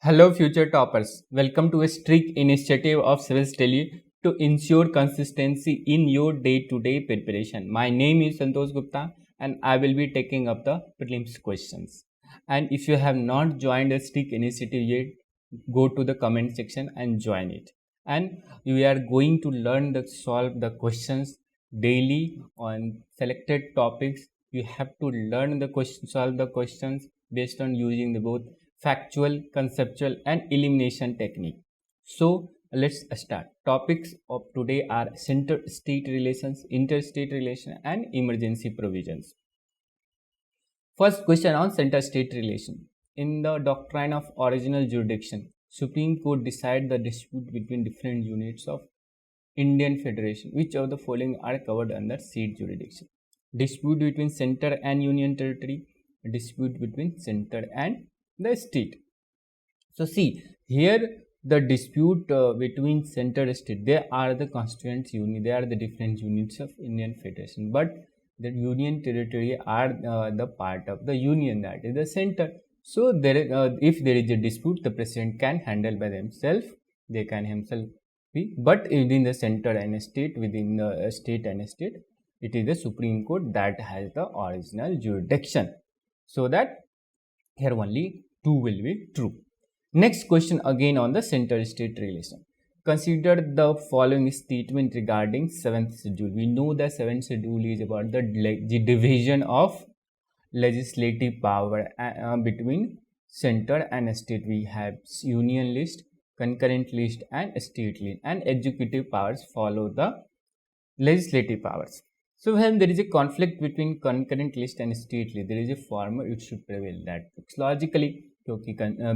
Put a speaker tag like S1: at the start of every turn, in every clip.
S1: Hello future toppers, welcome to a strict initiative of Civilsdaily to ensure consistency in your day-to-day preparation. My name is Santosh Gupta and I will be taking up the prelims questions. And if you have not joined a strict initiative yet, go to the comment section and join it. And we are going to learn to solve the questions daily on selected topics. You have to learn the question, solve the questions based on using the both factual, conceptual and elimination technique. So let's start. Topics of today are center-state relations, interstate relation and emergency provisions. First question on center-state relation. In the doctrine of original jurisdiction, Supreme Court decide the dispute between different units of Indian Federation. Which of the following are covered under state jurisdiction? Dispute between center and union territory, dispute between center and the state. So see here the dispute between center and state, they are the constituent unit, they are the different units of Indian Federation, but the union territory are the part of the union, that is the center. So there if there is a dispute, the president can handle by themselves, they can himself be, but within the center and state, within the state and state, it is the Supreme Court that has the original jurisdiction. So that here only 2 will be true. Next question again on the center-state relation. Consider the following statement regarding 7th schedule. We know the 7th schedule is about the division of legislative power between center and state. We have union list, concurrent list and state list, and executive powers follow the legislative powers. So when there is a conflict between concurrent list and state list, there is a former, it should prevail. That logically,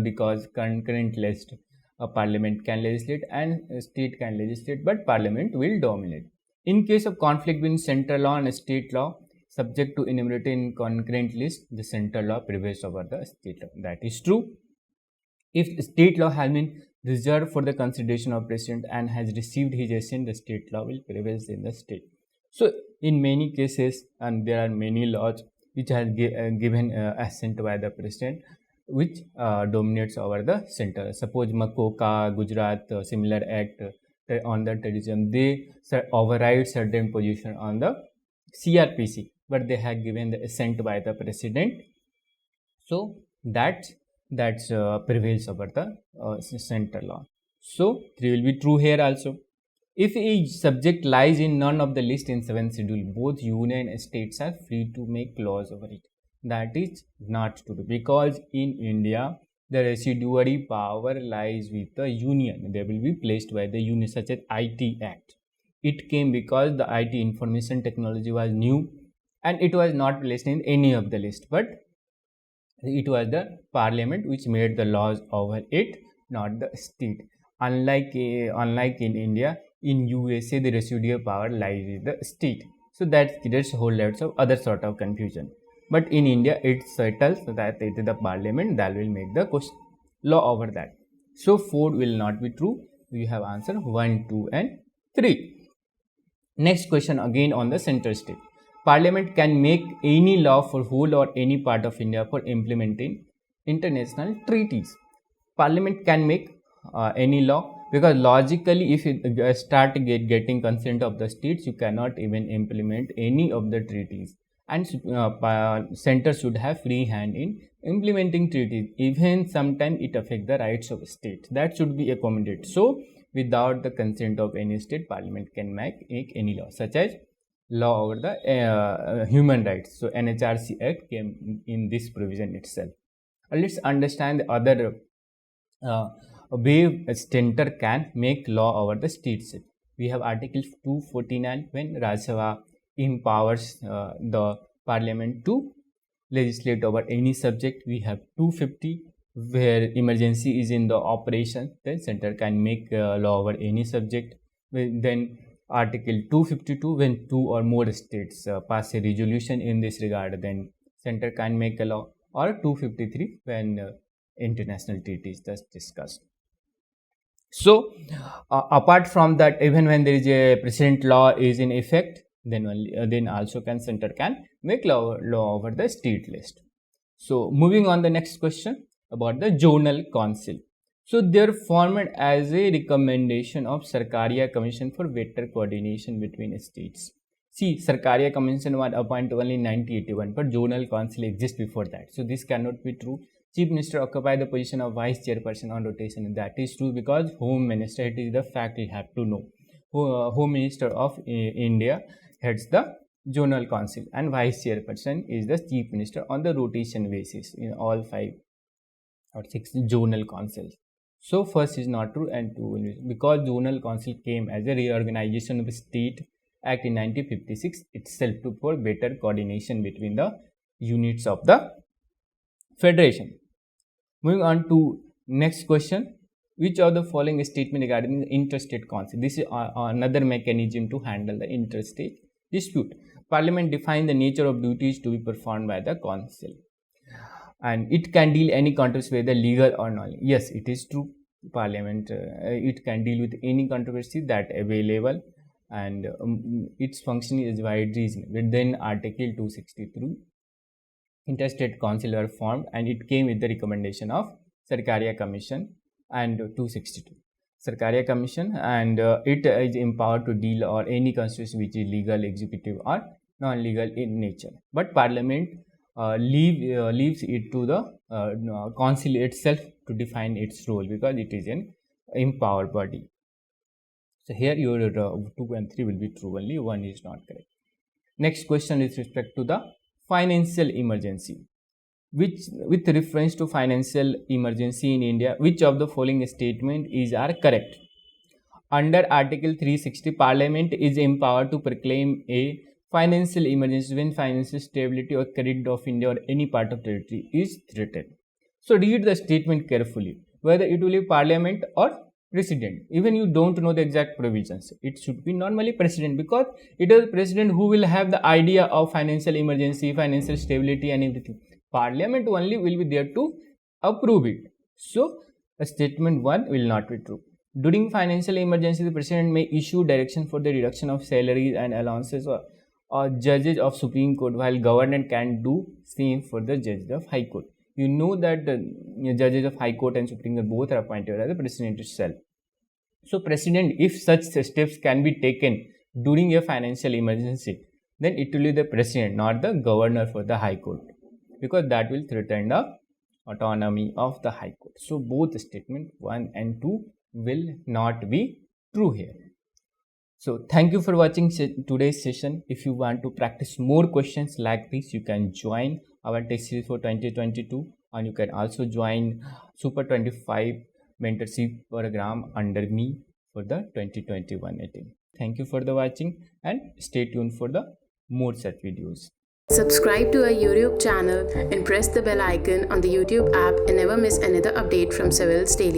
S1: because concurrent list, a parliament can legislate and state can legislate, but parliament will dominate. In case of conflict between central law and state law, subject to enumerated in concurrent list, the central law prevails over the state law. That is true. If state law has been reserved for the consideration of president and has received his assent, the state law will prevail in the state. So in many cases, and there are many laws which has given assent by the president, which dominates over the center. Suppose Makoka, Gujarat, similar act on the terrorism, they override certain position on the CRPC, but they have given the assent by the president. So that prevails over the center law. So 3 will be true here also. If a subject lies in none of the list in 7th schedule, both union and states are free to make laws over it. That is not true, because in India the residuary power lies with the union. They will be placed by the union, such as IT Act. It came because the IT, information technology, was new and it was not placed in any of the list, but it was the parliament which made the laws over it, not the state. Unlike in India, in USA the residual power lies with the state. So that creates whole lots of other sort of confusion. But in India it settles that it is the parliament that will make the law over that. So 4 will not be true. We have answer 1, 2 and 3. Next question again on the center state. Parliament can make any law for whole or any part of India for implementing international treaties. Parliament can make any law, because logically if you start getting consent of the states, you cannot even implement any of the treaties, and center should have free hand in implementing treaties. Even sometimes it affects the rights of states, that should be accommodated. So without the consent of any state, parliament can make any law, such as law over the human rights. So NHRC Act came in this provision itself. Let's understand the other way a center can make law over the states. We have Article 249, when Rajya Sabha empowers the parliament to legislate over any subject. We have 250, where emergency is in the operation, then center can make law over any subject. Then Article 252, when 2 or more states pass a resolution in this regard, then center can make a law. Or 253, when international treaties thus discussed. So apart from that, even when there is a precedent law is in effect, then also center can make law over the state list. So moving on the next question about the zonal council. So they're formed as a recommendation of Sarkaria Commission for better coordination between states. See, Sarkaria Commission was appointed only in 1981, but Zonal Council exists before that. So this cannot be true. Chief Minister occupied the position of Vice Chairperson on rotation. That is true because Home Minister, it is the fact you have to know. Home Minister of India heads the Zonal Council and Vice Chairperson is the Chief Minister on the rotation basis in all 5 or 6 Zonal Councils. So first is not true and 2 because Zonal Council came as a reorganization of State Act in 1956 itself to for better coordination between the units of the Federation. Moving on to next question. Which of the following statement regarding the interstate council? This is another mechanism to handle the interstate dispute. Parliament defines the nature of duties to be performed by the council. And it can deal any controversy whether legal or not. Yes, it is true. Parliament, it can deal with any controversy that available and its function is wide reason. Within Article 263, Interstate Council were formed and it came with the recommendation of Sarkaria Commission and 262. Sarkaria Commission and it is empowered to deal or any constitution which is legal, executive or non-legal in nature. But Parliament leaves it to the council itself to define its role because it is an empowered body. So here your 2 and 3 will be true only, 1 is not correct. Next question is respect to the financial emergency. With reference to financial emergency in India, which of the following statement are correct? Under Article 360, Parliament is empowered to proclaim a financial emergency when financial stability or credit of India or any part of territory is threatened. So read the statement carefully, whether it will be Parliament or President. Even you don't know the exact provisions, it should be normally President because it is President who will have the idea of financial emergency, financial stability and everything. Parliament only will be there to approve it. So statement 1 will not be true. During financial emergency, the President may issue direction for the reduction of salaries and allowances or judges of Supreme Court, while Governor can do same for the judges of High Court. You know that the judges of High Court and Supreme Court both are appointed by the President itself. So President, if such steps can be taken during a financial emergency, then it will be the President, not the Governor for the High Court, because that will threaten the autonomy of the High Court. So both statement 1 and 2 will not be true here. So thank you for watching today's session. If you want to practice more questions like this, you can join our test series for 2022 and you can also join Super 25 mentorship program under me for the 2021 attempt. Thank you for the watching and stay tuned for the more such videos.
S2: Subscribe to our YouTube channel and press the bell icon on the YouTube app and never miss another update from Civilsdaily.